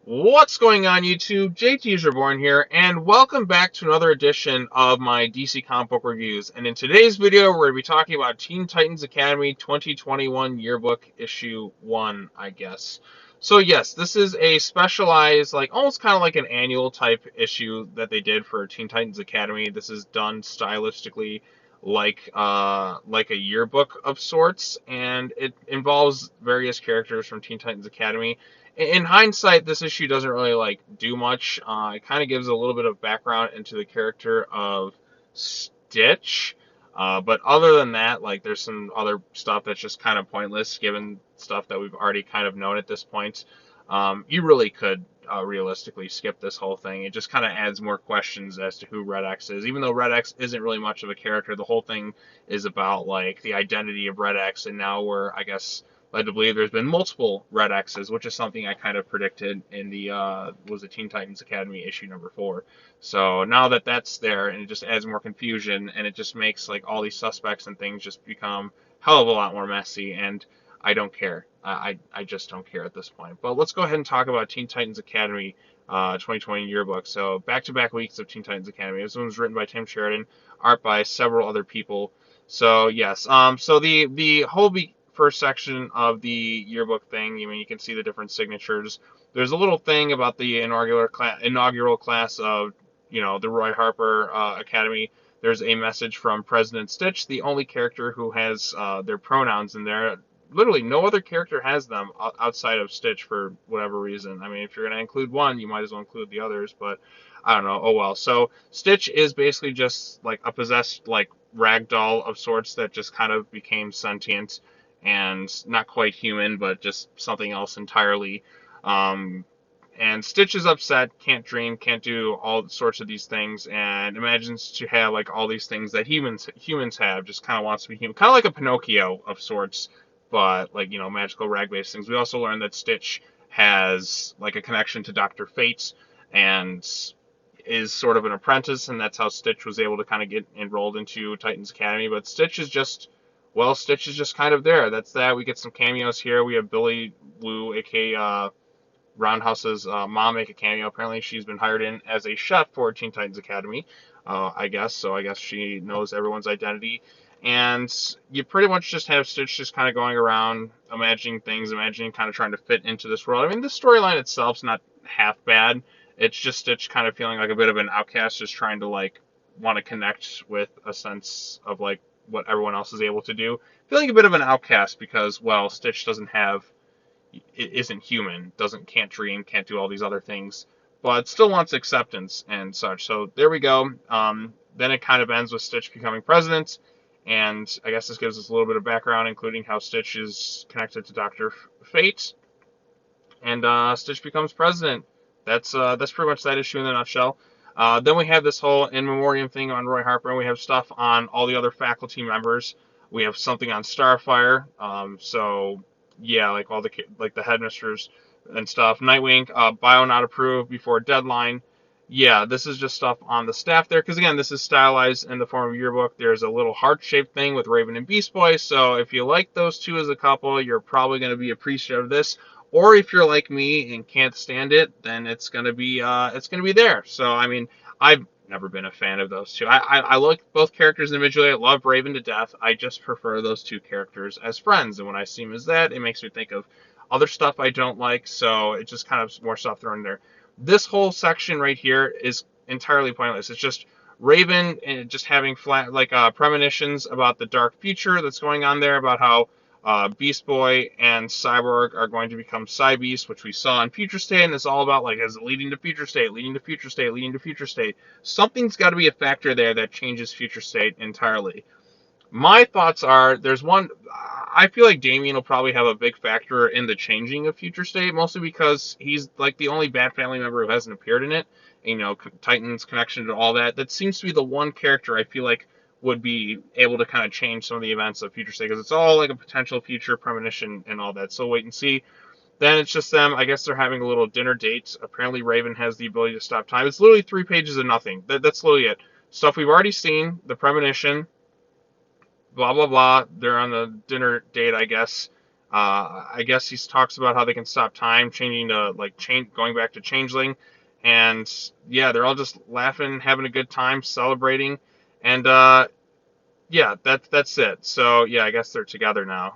What's going on, YouTube? JT Reborn here, and welcome back to another edition of my DC comic book reviews. And in today's video, we're going to be talking about Teen Titans Academy 2021 Yearbook Issue 1, I guess. So yes, this is a specialized, like almost kind of like an annual type issue that they did for Teen Titans Academy. This is done stylistically like a yearbook of sorts, and it involves various characters from Teen Titans Academy. In hindsight, this issue doesn't really like do much. It kind of gives a little bit of background into the character of Stitch, but other than that, like there's some other stuff that's just kind of pointless, given stuff that we've already kind of known at this point. You really could realistically skip this whole thing. It just kind of adds more questions as to who Red X is, even though Red X isn't really much of a character. The whole thing is about like the identity of Red X, and now we're, I guess, led to believe there's been multiple Red X's, which is something I kind of predicted in the was the Teen Titans Academy issue number 4. So now that that's there, and it just adds more confusion, and it just makes like all these suspects and things just become a hell of a lot more messy, and I don't care. I just don't care at this point. But let's go ahead and talk about Teen Titans Academy 2020 yearbook. So back-to-back weeks of Teen Titans Academy. This one was written by Tim Sheridan, art by several other people. So yes, so the whole first section of the yearbook thing, I mean, you can see the different signatures. There's a little thing about the inaugural class of, the Roy Harper Academy. There's a message from President Stitch, the only character who has their pronouns in there. Literally, no other character has them outside of Stitch for whatever reason. I mean, if you're going to include one, you might as well include the others, but I don't know. Oh well. So Stitch is basically just like a possessed, like, rag doll of sorts that just kind of became sentient and not quite human, but just something else entirely. And Stitch is upset, can't dream, can't do all sorts of these things, and imagines to have like all these things that humans have. Just kind of wants to be human, kind of like a Pinocchio of sorts, but like, magical rag-based things. We also learned that Stitch has like a connection to Dr. Fate and is sort of an apprentice, and that's how Stitch was able to kind of get enrolled into Titans Academy. But Stitch is just kind of there. That's that. We get some cameos here. We have Billy Wu, aka Roundhouse's mom, make a cameo. Apparently, she's been hired in as a chef for Teen Titans Academy, I guess. So I guess she knows everyone's identity. And you pretty much just have Stitch just kind of going around, imagining things, kind of trying to fit into this world. I mean, the storyline itself's not half bad. It's just Stitch kind of feeling like a bit of an outcast, just trying to, like, want to connect with a sense of, like, what everyone else is able to do. Feeling a bit of an outcast because, well, Stitch isn't human, can't dream, can't do all these other things, but still wants acceptance and such. So there we go. Then it kind of ends with Stitch becoming president, and I guess this gives us a little bit of background, including how Stitch is connected to Dr. Fate, and Stitch becomes president. That's pretty much that issue in a nutshell. Then we have this whole in memoriam thing on Roy Harper, and we have stuff on all the other faculty members. We have something on Starfire. So yeah, like all the headmisters and stuff. Nightwing, bio not approved before deadline. Yeah, this is just stuff on the staff there, because again, this is stylized in the form of yearbook. There's a little heart-shaped thing with Raven and Beast Boy, so if you like those two as a couple, you're probably going to be appreciative of this. Or if you're like me and can't stand it, then it's gonna be there. So I mean, I've never been a fan of those two. I like both characters individually. I love Raven to death. I just prefer those two characters as friends, and when I see them as that, it makes me think of other stuff I don't like. So it's just kind of more stuff thrown in there. This whole section right here is entirely pointless. It's just Raven and just having flat premonitions about the dark future that's going on there, about how Beast Boy and Cyborg are going to become Cybeast, which we saw in Future State, and it's all about, like, is it leading to Future State, leading to Future State, leading to Future State. Something's got to be a factor there that changes Future State entirely. My thoughts are, I feel like Damian will probably have a big factor in the changing of Future State, mostly because he's, like, the only Bat Family member who hasn't appeared in it. Titan's connection to all that. That seems to be the one character I feel like would be able to kind of change some of the events of Future State, because it's all like a potential future premonition and all that. So wait and see. Then it's just them. I guess they're having a little dinner date. Apparently Raven has the ability to stop time. It's literally 3 pages of nothing. That's literally it. Stuff we've already seen. The premonition. Blah, blah, blah. They're on the dinner date, I guess. I guess he talks about how they can stop time, changing to going back to changeling, and yeah, they're all just laughing, having a good time, celebrating, and yeah, that's it. So yeah, I guess they're together now.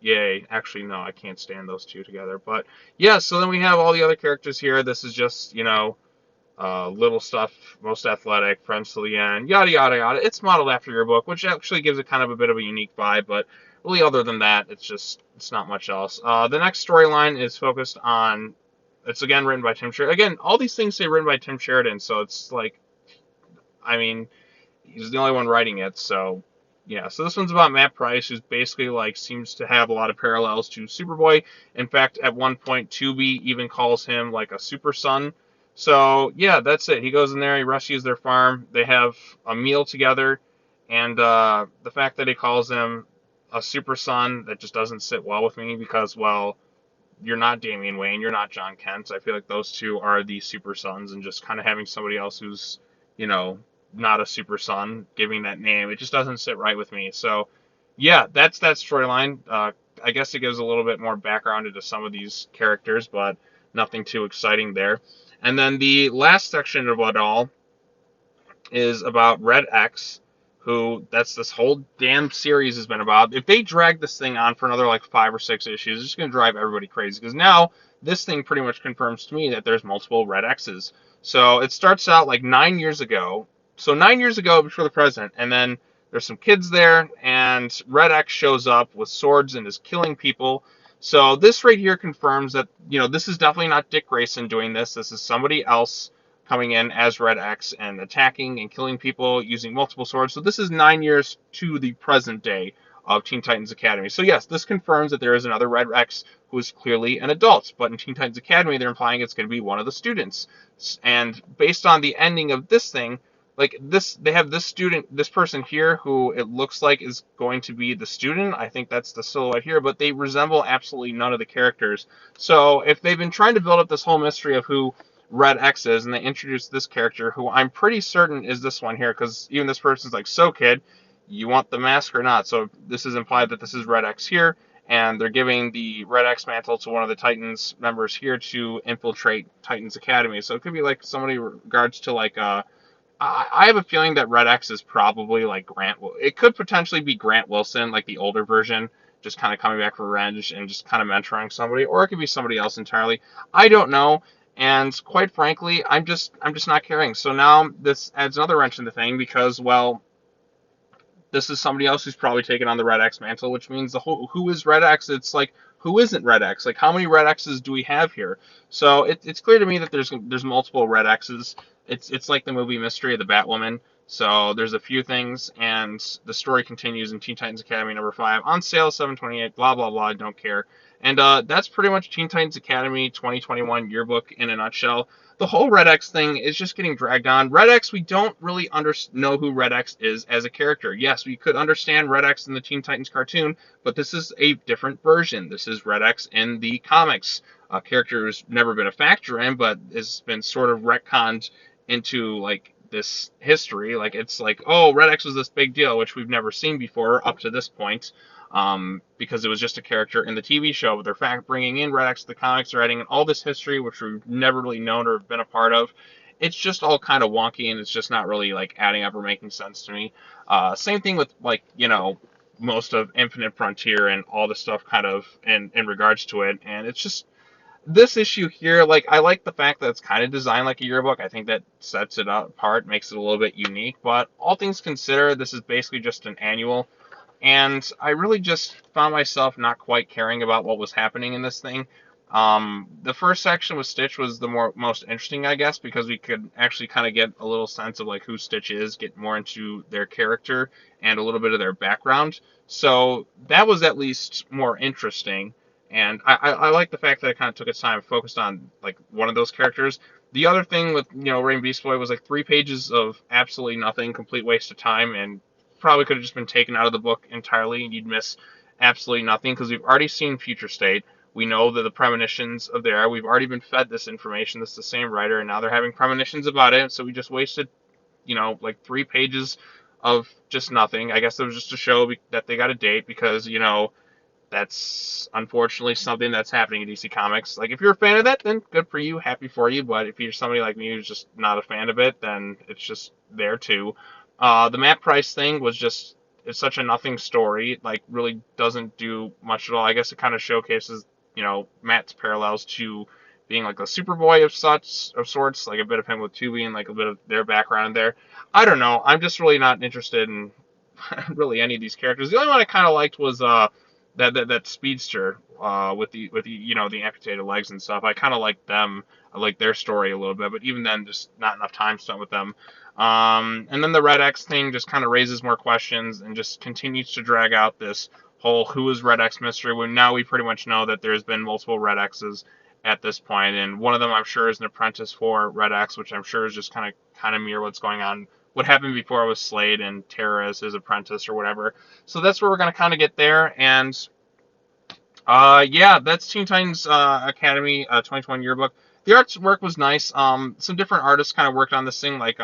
Yay! Actually, no, I can't stand those two together. But yeah, so then we have all the other characters here. This is just little stuff, most athletic, friends to the end, yada yada yada. It's modeled after your book, which actually gives it kind of a bit of a unique vibe. But really, other than that, it's not much else. The next storyline is focused on. It's again written by Tim Sheridan. Again, all these things say written by Tim Sheridan, so it's like, I mean, he's the only one writing it, so yeah. So this one's about Matt Price, who's basically like seems to have a lot of parallels to Superboy. In fact, at one point, Tubi even calls him like a super son. So yeah, that's it. He goes in there, he rescues their farm, they have a meal together, and the fact that he calls him a super son, that just doesn't sit well with me because, well, you're not Damian Wayne, you're not John Kent. I feel like those two are the super sons, and just kind of having somebody else who's, you know, not a super son giving that name, it just doesn't sit right with me. So, yeah, that's that storyline. I guess it gives a little bit more background into some of these characters, but nothing too exciting there. And then the last section of it all is about Red X, who that's this whole damn series has been about. If they drag this thing on for another like 5 or 6 issues, it's just gonna drive everybody crazy. Because now this thing pretty much confirms to me that there's multiple Red X's. So it starts out like 9 years ago. So 9 years ago before the present, and then there's some kids there, and Red X shows up with swords and is killing people. So this right here confirms that, this is definitely not Dick Grayson doing this. This is somebody else coming in as Red X and attacking and killing people using multiple swords. So this is 9 years to the present day of Teen Titans Academy. So yes, this confirms that there is another Red X who is clearly an adult, but in Teen Titans Academy, they're implying it's going to be one of the students. And based on the ending of this thing, like this, they have this person here who it looks like is going to be the student. I think that's the silhouette here, but they resemble absolutely none of the characters. So if they've been trying to build up this whole mystery of who Red X is, and they introduced this character who I'm pretty certain is this one here, because even this person's like, so kid, you want the mask or not? So this is implied that this is Red X here, and they're giving the Red X mantle to one of the Titans members here to infiltrate Titans Academy. So it could be like somebody in regards to like I have a feeling that Red X is probably like Grant. It could potentially be Grant Wilson, like the older version, just kind of coming back for revenge and just kind of mentoring somebody, or it could be somebody else entirely. I don't know. And quite frankly, I'm just not caring. So now this adds another wrench in the thing because, well, this is somebody else who's probably taken on the Red X mantle, which means the who is Red X? It's like, who isn't Red X? Like, how many Red X's do we have here? So it's clear to me that there's multiple Red X's. It's like the movie Mystery of the Batwoman. So there's a few things, and the story continues in Teen Titans Academy #5 on sale, 7/28. Blah blah blah. I don't care. And that's pretty much Teen Titans Academy 2021 yearbook in a nutshell. The whole Red X thing is just getting dragged on. Red X, we don't really know who Red X is as a character. Yes, we could understand Red X in the Teen Titans cartoon, but this is a different version. This is Red X in the comics. A character who's never been a factor in, but has been sort of retconned into like this history. Like it's like, oh, Red X was this big deal, which we've never seen before up to this point. Because it was just a character in the TV show, but they're bringing in Red X to the comics, they're adding in all this history, which we've never really known or been a part of. It's just all kind of wonky, and it's just not really like adding up or making sense to me. Same thing with like, most of Infinite Frontier and all the stuff kind of in regards to it, and it's just this issue here, like, I like the fact that it's kind of designed like a yearbook. I think that sets it apart, makes it a little bit unique, but all things considered, this is basically just an annual. And I really just found myself not quite caring about what was happening in this thing. The first section with Stitch was the most interesting, I guess, because we could actually kind of get a little sense of like who Stitch is, get more into their character and a little bit of their background. So that was at least more interesting. And I like the fact that it kind of took its time and focused on like one of those characters. The other thing with Rain Beast Boy was like 3 pages of absolutely nothing, complete waste of time, and probably could have just been taken out of the book entirely, and you'd miss absolutely nothing because we've already seen Future State. We know that the premonitions of there. We've already been fed this information. This is the same writer, and now they're having premonitions about it. So we just wasted, like 3 pages of just nothing. I guess it was just to show that they got a date because, that's unfortunately something that's happening in DC Comics. Like, if you're a fan of that, then good for you, happy for you. But if you're somebody like me who's just not a fan of it, then it's just there too. The Matt Price thing was just, it's such a nothing story. Like, really doesn't do much at all. I guess it kind of showcases, Matt's parallels to being like a Superboy of sorts, like a bit of him with Tubi and like a bit of their background there. I don't know. I'm just really not interested in really any of these characters. The only one I kind of liked was that speedster with the the amputated legs and stuff. I kind of like them. I like their story a little bit, but even then, just not enough time spent with them. And then the Red X thing just kind of raises more questions and just continues to drag out this whole who is Red X mystery. When now we pretty much know that there's been multiple Red X's at this point, and one of them I'm sure is an apprentice for Red X, which I'm sure is just kind of mirror what's going on. What happened before with Slade and Terra as his apprentice or whatever. So that's where we're going to kind of get there. And yeah, that's Teen Titans Academy 2020 yearbook. The artwork was nice. Some different artists kind of worked on this thing, like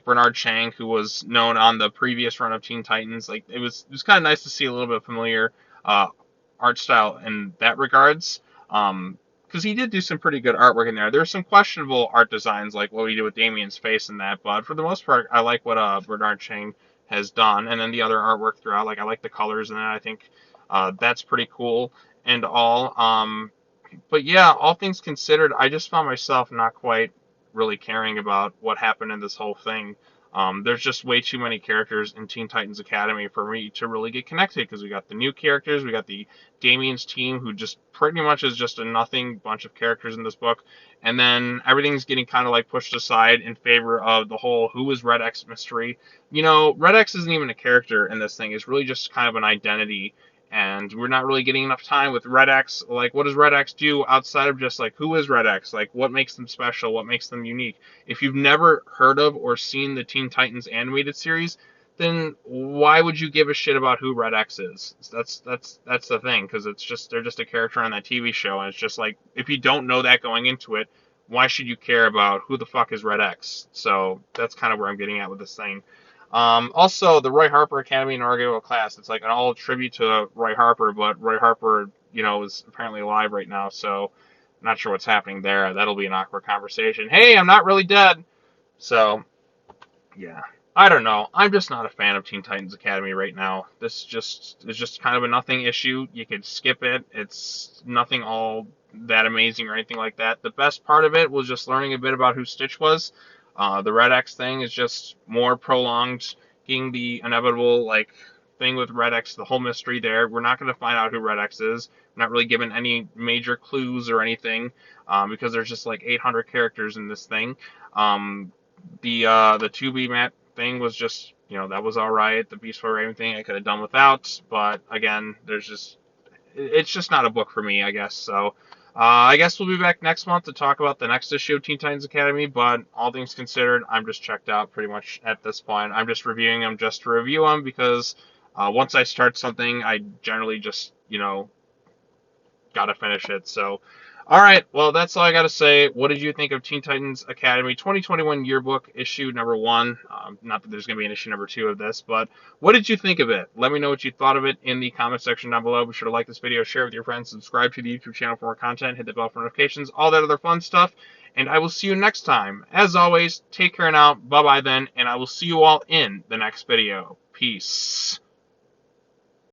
Bernard Chang, who was known on the previous run of Teen Titans. Like, it was kind of nice to see a little bit of familiar art style in that regards. Because he did do some pretty good artwork in there. There's some questionable art designs, like what he did with Damien's face and that, but for the most part, I like what Bernard Chang has done. And then the other artwork throughout, like I like the colors in it. I think that's pretty cool and all. But yeah, all things considered, I just found myself not quite really caring about what happened in this whole thing. There's just way too many characters in Teen Titans Academy for me to really get connected, because we got the new characters, we got the Damien's team, who just pretty much is just a nothing bunch of characters in this book, and then everything's getting kind of like pushed aside in favor of the whole who is Red X mystery. Red X isn't even a character in this thing, it's really just kind of an identity. And we're not really getting enough time with Red X. Like, what does Red X do outside of just, like, who is Red X? Like, what makes them special? What makes them unique? If you've never heard of or seen the Teen Titans animated series, then why would you give a shit about who Red X is? That's the thing, because they're just a character on that TV show, and it's just like, if you don't know that going into it, why should you care about who the fuck is Red X? So that's kind of where I'm getting at with this thing. Also, the Roy Harper Academy inaugural class. It's like an all tribute to Roy Harper, but Roy Harper, is apparently alive right now, so I'm not sure what's happening there. That'll be an awkward conversation. Hey, I'm not really dead. So, yeah. I don't know. I'm just not a fan of Teen Titans Academy right now. This is just kind of a nothing issue. You could skip it. It's nothing all that amazing or anything like that. The best part of it was just learning a bit about who Stitch was. The Red X thing is just more prolonged, getting the inevitable thing with Red X, the whole mystery there. We're not going to find out who Red X is. We're not really given any major clues or anything, because there's just like 800 characters in this thing. The 2B Matt thing was just, that was all right. The Beast for Raven thing I could have done without, but again, it's just not a book for me, I guess. So I guess we'll be back next month to talk about the next issue of Teen Titans Academy, but all things considered, I'm just checked out pretty much at this point. I'm just reviewing them just to review them, because once I start something, I generally just, gotta finish it. So, alright, well, that's all I gotta say. What did you think of Teen Titans Academy 2021 Yearbook Issue number 1? Not that there's gonna be an issue number 2 of this, but what did you think of it? Let me know what you thought of it in the comment section down below. Be sure to like this video, share it with your friends, subscribe to the YouTube channel for more content, hit the bell for notifications, all that other fun stuff, and I will see you next time. As always, take care now, bye-bye then, and I will see you all in the next video. Peace.